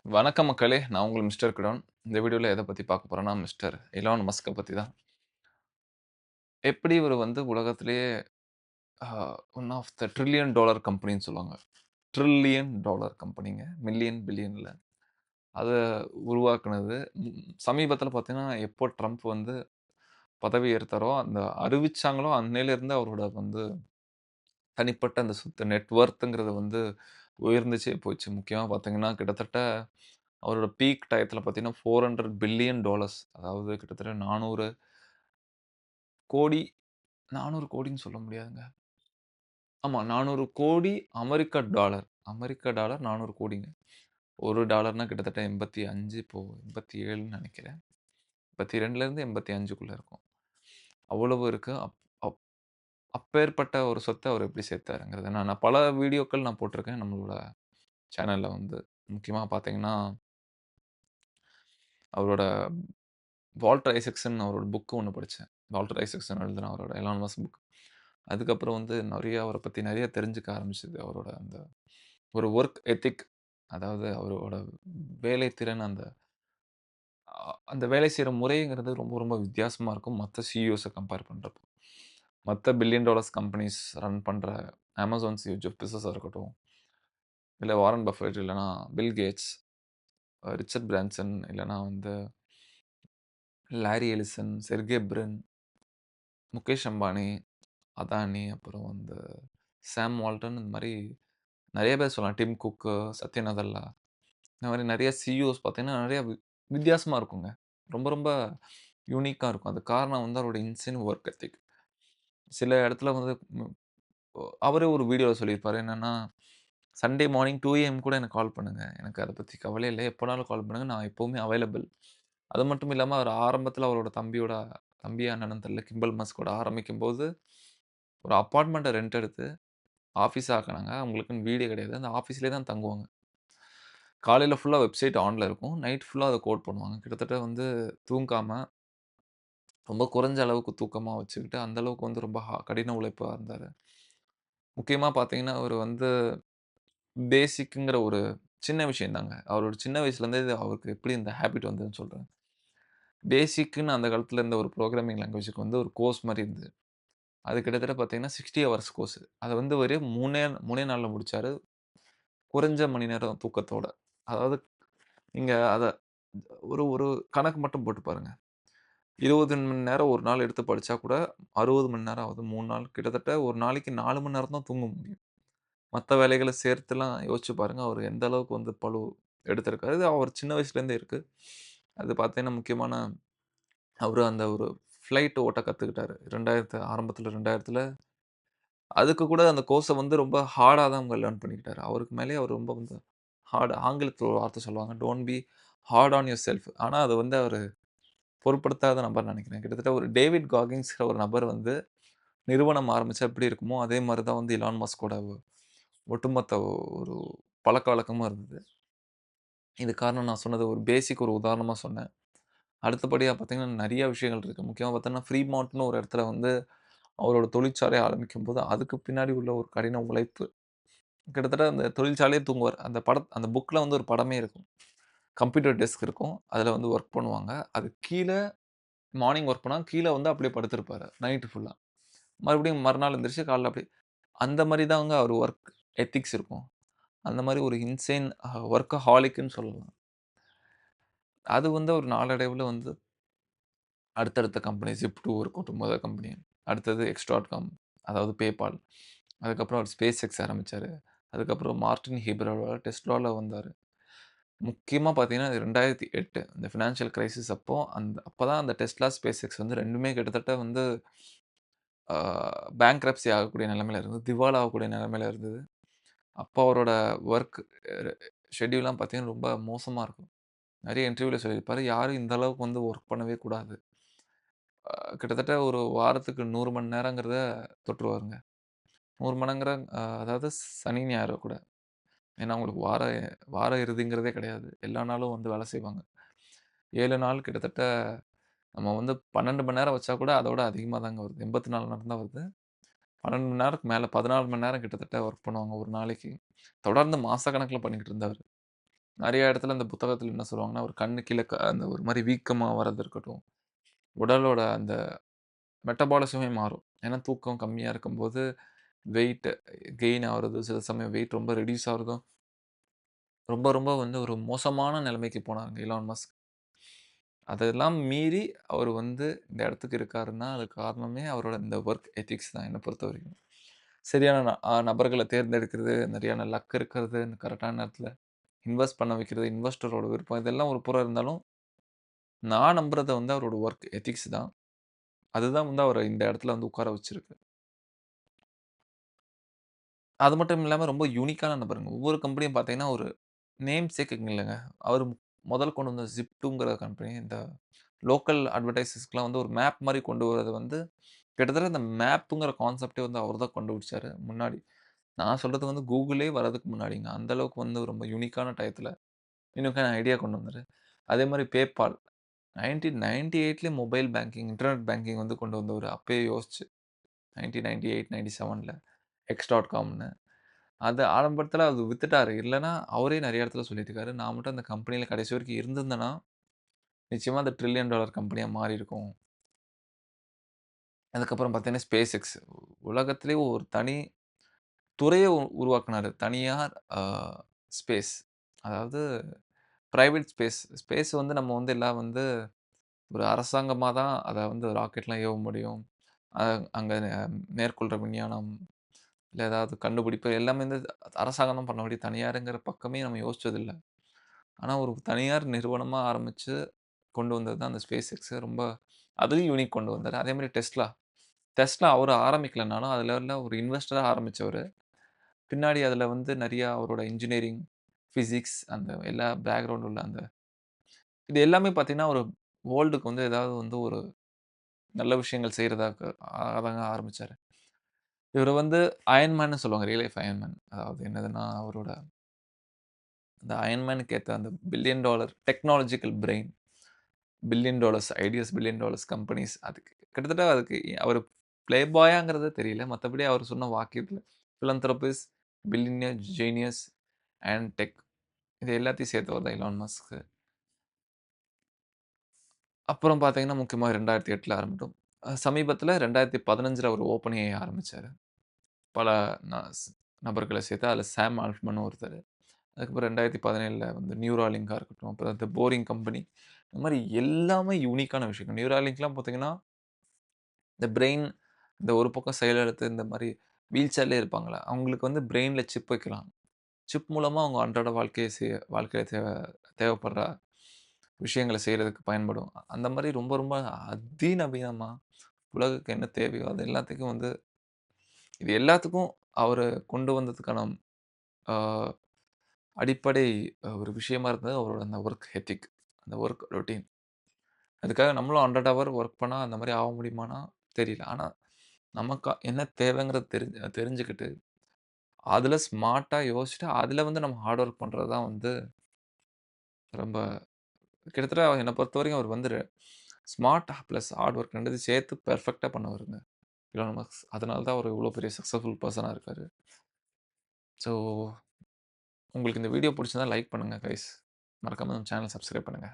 வணக்கம் மக்களே! நான் உங்கள் மிஸ்டர் கிடான். இந்த வீடியோல எத பத்தி பார்க்க போறோம்னா, மிஸ்டர் எலான் மஸ்க்க பத்தி தான். எப்படி இவரு வந்து உலகத்திலேயே a one of the trillion dollar கம்பெனின்னு சொல்லுவாங்க. ட்ரில்லியன் டாலர் கம்பெனிங்க. மில்லியன், பில்லியன் இல்ல. அத உருவாக்குனது. சமீபத்தில பார்த்தீங்கன்னா, எப்போ ட்ரம்ப் வந்து பதவி ஏற்றாரோ, அந்த அறிவிச்சாங்களோ, அன்னையிலிருந்து அவரோட வந்து தனிப்பட்ட அந்த சொத்து நெட் வொர்த்ங்கிறது வந்து உயர்ந்துச்சே போச்சு. முக்கியமா பார்த்தீங்கன்னா, கிட்டத்தட்ட அவரோட பீக் டயத்தில பார்த்தீங்கன்னா, 400 பில்லியன் டாலர்ஸ் அதாவது கிட்டத்தட்ட 400,00,00,000 400 கோடின்னு சொல்ல முடியாதுங்க. ஆமா 400 கோடி அமெரிக்க டாலர். அமெரிக்க டாலர் 400 கோடிங்க. 1 டாலர்னா கிட்டத்தட்ட 85 இப்போ 87ன்னு நெனைக்கிறேன். 82லேருந்து 85க்குள்ள இருக்கும். அவ்வளவு இருக்கு. அப் அப்பேற்பட்ட ஒரு சொத்த அவர் எப்படி சேர்த்தாருங்கிறத நான் நான் பல வீடியோக்கள் நான் போட்டிருக்கேன் நம்மளோட சேனல்ல வந்து. முக்கியமா பார்த்தீங்கன்னா, அவரோட வால்டர் ஐசக்சன் அவரோட புக் ஒண்ணு படிச்சேன். வால்டர் ஐசக்சன் எழுதின அவரோட எலான் மஸ்க் புக். அதுக்கப்புறம் வந்து நெறைய அவர பத்தி நெறைய தெரிஞ்சுக்க ஆரம்பிச்சது. அவரோட அந்த ஒரு வொர்க் எத்திக் அதாவது அவரோட வேலை திறன் அந்த வேலை செய்ற முறைங்கிறது ரொம்ப ரொம்ப வித்தியாசமா இருக்கும். மத்த சிஇஓஸ கம்பேர் பண்றப்போ. மத்த பில்லியன் டாலர்ஸ் கம்பெனிஸ் ரன் பண்ற அமேசான் சிஇஓ ஜெஃப் பெசோஸா இருக்கட்டும், இல்ல வாரன் பஃபெட் இல்லன்னா பில் கேட்ஸ், ரிச்சர்ட் பிரான்சன் இல்லன்னா வந்து lorry Ellison, Sergey பிரின், Mukesh Ambani, Adani, அப்புறம் வந்து சாம் வால்டன் இந்த மாரி நெறைய பேர் சொல்லலாம். டிம் குக்கு, சத்ய நதல்லா இந்த மாரி நெறைய சிஇஓஸ் பார்த்தீங்கன்னா, நெறைய வித்தியாசமா இருக்குங்க. ரொம்ப ரொம்ப யூனிக்கா இருக்கும். அதுக்கு காரணம் வந்து அவருடைய இன்சேன் வொர்க் எத்திக். சில இடத்துல வந்து ம் அவரே ஒரு வீடியோல சொல்லியிருப்பாரு. என்னன்னா, "சண்டே மார்னிங் 2 ஏஎம் கூட எனக்கு கால் பண்ணுங்க. எனக்கு அத பத்தி கவலையே இல்ல. எப்போனாலும் கால் பண்ணுங்க. நான் எப்பவுமே அவைலபிள்." அது மட்டும் இல்லாம அவர் ஆரம்பத்தில அவரோட தம்பியா அண்ணனான்னு தெரியல. கிம்பல் மஸ்கோட ஆரம்பிக்கும்போது, ஒரு அபார்ட்மெண்ட்ட ரெண்ட் எடுத்து ஆஃபீஸா ஆக்குனாங்க. அவங்களுக்குன்னு வீடே கிடையாது. அந்த ஆஃபீஸ்லயே தான் தங்குவாங்க. காலையில ஃபுல்லா வெப்சைட் ஆன்ல இருக்கும். நைட் ஃபுல்லா அத கோட் பண்ணுவாங்க. கிட்டத்தட்ட வந்து தூங்காம, ரொம்ப குறைஞ்ச அளவுக்கு தூக்கமா வச்சுக்கிட்டு, அந்த அளவுக்கு வந்து ரொம்ப கடின உழைப்பா இருந்தாரு. முக்கியமா பார்த்தீங்கன்னா, அவரு வந்து பேசிக்ங்கிற ஒரு சின்ன விஷயம் தாங்க. அவரோட சின்ன வயசுலேருந்தே இது அவருக்கு எப்படி இந்த ஹேபிட் வந்ததுன்னு சொல்றேன். பேசிக்ன்னு அந்த காலத்துல இருந்த ஒரு புரோகிராமிங் லாங்குவேஜ்க்கு வந்து ஒரு கோர்ஸ் மாரி இருந்தது. அது கிட்டத்தட்ட பார்த்தீங்கன்னா 60 ஹவர்ஸ் கோர்ஸ். அத வந்து வெறும் 3 நாள்ல முடிச்சாரு. குறைஞ்ச மணி நேரம் தூக்கத்தோட. அதாவது நீங்க அத ஒரு ஒரு கணக்கு மட்டும் போட்டு பாருங்க. 20 மணி நேரம் ஒரு நாள் எடுத்து படிச்சா கூட 60 மணி நேரம் ஆகுது. 3 நாள் கிட்டத்தட்ட ஒரு நாளைக்கு 4 மணி நேரம் தான் தூங்க முடியும். மத்த வேலைகள சேர்த்துலாம் யோசிச்சு பாருங்க. அவரு எந்த அளவுக்கு வந்து பளு எடுத்திருக்காரு. இது அவர் சின்ன வயசுலேருந்தே இருக்கு. அது பார்த்தீங்கன்னா, முக்கியமான அவரு அந்த ஒரு ஃப்ளைட் ஓட்ட கத்துக்கிட்டாரு. 2000 ஆரம்பத்துல 2000த்துல அதுக்கு கூட அந்த கோர்ஸ வந்து ரொம்ப ஹார்டா தான் அவங்க லேர்ன் பண்ணிக்கிட்டாரு. அவருக்கு மேலயே அவர் ரொம்ப வந்து ஆங்கிலத்துல ஒரு வார்த்தை சொல்லுவாங்க. Don't be hard on yourself. ஆனா அத வந்து அவரு பொருட்படுத்தாத நபர்ன்னு நெனைக்கிறேன். கிட்டத்தட்ட ஒரு டேவிட் காகின்ஸ்ங்கிற ஒரு நபர் வந்து நிறுவனம் ஆரம்பிச்சா எப்படி இருக்குமோ, அதே மாரி தான் வந்து எலான் மஸ்கோட ஒட்டுமொத்த ஒரு பழக்கவழக்கமும் இருந்தது. இது காரணம் நான் சொன்னது ஒரு பேசிக் ஒரு உதாரணமா சொன்னேன். அடுத்தபடியா பார்த்தீங்கன்னா, நெறைய விஷயங்கள் இருக்கு. முக்கியமா பார்த்தோம்னா, ஃப்ரீமான்ட்ன்னு ஒரு இடத்துல வந்து அவரோட தொழிற்சாலை ஆரம்பிக்கும்போது, அதுக்கு பின்னாடி உள்ள ஒரு கடின உழைப்பு. கிட்டத்தட்ட அந்த தொழிற்சாலையே தூங்குவார். அந்த புக்ல வந்து ஒரு படமே இருக்கும். கம்ப்யூட்டர் டெஸ்க் இருக்கும். அதுல வந்து வொர்க் பண்ணுவாங்க. அது கீழ மார்னிங் வொர்க் பண்ணா, கீழ வந்து அப்படியே படுத்திருப்பாரு. நைட் ஃபுல்லா. மறுபடியும் மறுநாள் எந்திரிச்சு காலைல அப்படியே அந்த மாரி தாங்க அவர் வொர்க் எத்திக்ஸ் இருக்கும். அந்த மாரி ஒரு இன்சேன் வொர்க்கஹாலிக்ன்னு சொல்லலாம். அது வந்து ஒரு நாளடைவுல வந்து அடுத்தடுத்த கம்பெனி Zip2 இருக்கட்டும் மொத கம்பெனி. அடுத்தது X.com அதாவது PayPal. அதுக்கப்புறம் அவர் SpaceX ஆரம்பிச்சாரு. அதுக்கப்புறம் மார்டின் ஹீப்ரோவோட Teslaல வந்தாரு. முக்கியமா பார்த்தீங்கன்னா, 2008 இந்த ஃபினான்ஷியல் கிரைசிஸ் அப்பதான் அந்த Tesla, SpaceX வந்து 2மே கிட்டத்தட்ட வந்து ஆ பேங்க்ரப்சி ஆகக்கூடிய நிலைமையில இருந்தது. திவாலா ஆகக்கூடிய நிலைமையில இருந்தது. அப்போ அவரோட வொர்க் ஷெட்யூல்லாம் பார்த்தீங்கன்னா, ரொம்ப மோசமா இருக்கும். நெறைய இன்டர்வியூல சொல்லியிருப்பாரு. யாரும் இந்த அளவுக்கு வந்து வொர்க் பண்ணவே கூடாது. கிட்டத்தட்ட ஒரு வாரத்துக்கு 100 மணி நேரங்கிறத தொட்டுருவாருங்க. 100 மணங்கிற அதாவது சனி, ஞாயிறு கூட. ஏன்னா, அவங்களுக்கு வார இறுதிங்கிறதே கிடையாது. எல்லா நாளும் வந்து வேலை செய்வாங்க. 7 நாள் கிட்டத்தட்ட நம்ம வந்து 12 மணி நேரம் வச்சா கூட அதோட அதிகமா தாங்க வருது. 84 மணி நேரம் தான் வருது. 12 மணி நேரத்துக்கு மேல 14 மணி நேரம் கிட்டத்தட்ட வொர்க் பண்ணுவாங்க ஒரு நாளைக்கு. தொடர்ந்து மாசக்கணக்குல பண்ணிக்கிட்டு இருந்தாரு. நெறைய இடத்துல அந்த புத்தகத்துல என்ன சொல்லுவாங்கன்னா, ஒரு கண்ணு கீழ அந்த ஒரு மாரி வீக்கமா வர்றது இருக்கட்டும். உடலோட அந்த மெட்டபாலிசமே மாறும். ஏன்னா தூக்கம் கம்மியா இருக்கும்போது வெயிட் கெயின் ஆவுறது, சில சமயம் வெயிட் ரொம்ப ரெட்யூஸ் ஆகுறதும், ரொம்ப ரொம்ப வந்து ஒரு மோசமான நிலைமைக்கு போனாங்க எலான் மஸ்க். அதெல்லாம் மீறி அவரு வந்து இந்த இடத்துக்கு இருக்காருன்னா, அதுக்கு காரணமே அவரோட இந்த வொர்க் எத்திக்ஸ் தான் என்ன பொறுத்தவரைக்கும். சரியான நபர்கள தேர்ந்தெடுக்கிறது, சரியான லக் இருக்கிறது, கரெக்ட்டான நேரத்தில இன்வெஸ்ட் பண்ண வைக்கிறது, இன்வெஸ்டரோட விருப்பம் இதெல்லாம் ஒரு புறம் இருந்தாலும், நான் நம்புறது வந்து அவரோட வொர்க் எத்திக்ஸ் தான். அதுதான் வந்து அவர இந்த இடத்துல வந்து உட்கார வச்சிருக்கு. அது மட்டும் இல்லாம ரொம்ப யூனிக்கான நபருங்க. ஒவ்வொரு கம்பெனியும் பார்த்தீங்கன்னா, ஒரு நேம் சேக்குங்க இல்லங்க. அவரு முதல் கொண்டு வந்த Zip2ங்கிற கம்பெனி இந்த லோக்கல் அட்வர்டைசஸ்க்குலாம் வந்து ஒரு மேப் மாரி கொண்டு வரது வந்து, கிட்டத்தட்ட இந்த மேப்புங்கிற கான்செப்ட்டே வந்து அவர் தான் கண்டுபிடிச்சாரு முன்னாடி. நான் சொல்றது வந்து Googleலே வரதுக்கு முன்னாடிங்க. அந்த அளவுக்கு வந்து ரொம்ப யூனிக்கான டயத்துல யூனிக்கான ஐடியா கொண்டு வந்தாரு. அதே மாரி PayPal 1998லயே மொபைல் பேங்கிங், இன்டர்நெட் பேங்கிங் வந்து கொண்டு வந்தவரு. அப்பயே யோசிச்சு 1998, 97ல X.comன்னு. அது ஆரம்பத்துல அது வித்துட்டாரு. இல்லன்னா, அவரே நெறைய இடத்துல சொல்லியிருக்காரு. நான் மட்டும் அந்த கம்பெனில கடைசி வரைக்கும் இருந்திருந்தேன்னா, நிச்சயமா அது ட்ரில்லியன் டாலர் கம்பெனியா மாறியிருக்கும். அதுக்கப்புறம் பார்த்தீங்கன்னா, SpaceX உலகத்திலேயே ஒரு தனி துறைய உருவாக்குனாரு. தனியார் ஸ்பேஸ். அதாவது பிரைவேட் ஸ்பேஸ். ஸ்பேஸ் வந்து நம்ம வந்து எல்லாம் வந்து ஒரு அரசாங்கமா தான் அத வந்து ராக்கெட்லாம் ஏவ முடியும். அ அங்க மேற்கொள்ற விஞ்ஞானம், இல்ல ஏதாவது கண்டுபிடிப்பு எல்லாமே வந்து அரசாங்கம் தான் பண்ண முடியும். தனியார்ங்கிற பக்கமே நம்ம யோசிச்சதில்ல. ஆனா ஒரு தனியார் நிறுவனமா ஆரம்பிச்சு கொண்டு வந்தது தான் அந்த SpaceX. ரொம்ப அதுலயும் யூனிக் கொண்டு வந்தாரு. அதேமாரி Tesla. Tesla அவரு ஆரம்பிக்கலனாலும், அதுல ஒரு இன்வெஸ்டரா ஆரம்பிச்சவரு. பின்னாடி அதுல வந்து நெறைய அவரோட இன்ஜினியரிங், பிசிக்ஸ் அந்த எல்லா பேக்கிரவுண்ட் உள்ள அந்த இது எல்லாமே பார்த்தீங்கன்னா, ஒரு வேர்ல்டுக்கு வந்து ஏதாவது வந்து ஒரு நல்ல விஷயங்கள் செய்றதாக்கு அதங்க ஆரம்பிச்சாரு. இவரு வந்து அயர்ன் மேன்னு சொல்லுவாங்க. Real life iron man. அதாவது என்னதுன்னா, அவரோட அந்த அயர்ன் மேனுக்கு ஏத்த அந்த billion dollar technological brain, billion dollars ideas, billion dollars companies அதுக்கு கிட்டத்தட்ட அதுக்கு அவரு பிளே பாயாங்கிறது தெரியல. மத்தபடி அவர் சொன்ன வாக்கியத்துல பிலந்திரோபிஸ்ட், பில்லியனியர், ஜீனியஸ் அண்ட் டெக் இது எல்லாத்தையும் சேர்த்தவர் தான் எலான் மஸ்க். அப்புறம் பார்த்தீங்கன்னா, முக்கியமா 2008ல ஆரம்பிக்கும். சமீபத்தில 2015ல ஒரு ஓப்பன் ஏஐ ஆரம்பிச்சாரு. பல ந ஸ் நபர்கள சேர்த்து அதில சாம் ஆல்ட்மன் ஒருத்தரு. அதுக்கப்புறம் 2017ல வந்து நியூராலிங்கா இருக்கட்டும், அப்புறம் இந்த போரிங் கம்பெனி. இந்த மாரி எல்லாமே யூனிக்கான விஷயங்கள். நியூராலிங்க்லாம் பார்த்தீங்கன்னா, இந்த பிரெயின் இந்த ஒரு பக்கம் செயலிழத்து இந்த மாரி வீல் சேர்லயே இருப்பாங்கல்ல, அவங்களுக்கு வந்து பிரெயின்ல சிப் வைக்கலாம். சிப் மூலமா அவங்க அன்றாட வாழ்க்கையில தேவைப்படுற விஷயங்கள செய்றதுக்கு பயன்படும். அந்த மாரி ரொம்ப ரொம்ப அதிநவீனமா உலகுக்கு என்ன தேவையோ, அது எல்லாத்துக்கும் வந்து இது எல்லாத்துக்கும் அவரு கொண்டு வந்ததுக்கான ஆ அடிப்படை ஒரு விஷயமா இருந்தது அவரோட அந்த வொர்க் எத்திக். அந்த வொர்க் ரொட்டீன். அதுக்காக நம்மளும் 100 ஹவர் வொர்க் பண்ணா அந்த மாரி ஆக முடியுமான்னா தெரியல. ஆனா, நமக்கு என்ன தேவைங்கிறது தெரிஞ்சுக்கிட்டு, அதுல ஸ்மார்ட்டா யோசிச்சுட்டு, அதுல வந்து நம்ம ஹார்ட் ஒர்க் பண்றது தான் வந்து ரொம்ப கிட்டத்தட்ட என்ன பொறுத்தவரைக்கும் அவர் வந்து ஸ்மார்ட் பிளஸ் ஹார்ட் ஒர்க் 2த்தையும் சேர்த்து பெர்ஃபெக்ட்டா பண்ணவருங்க. Elon Musk. அதனால தான் அவரு இவ்ளோ பெரிய சக்சஸ்ஃபுல் பெர்சனா இருக்காரு. ஸோ உங்களுக்கு இந்த வீடியோ புடிச்சிருந்தா லைக் பண்ணுங்க கைஸ். மறக்காம நம்ம சேனல் சப்ஸ்கிரைப் பண்ணுங்க.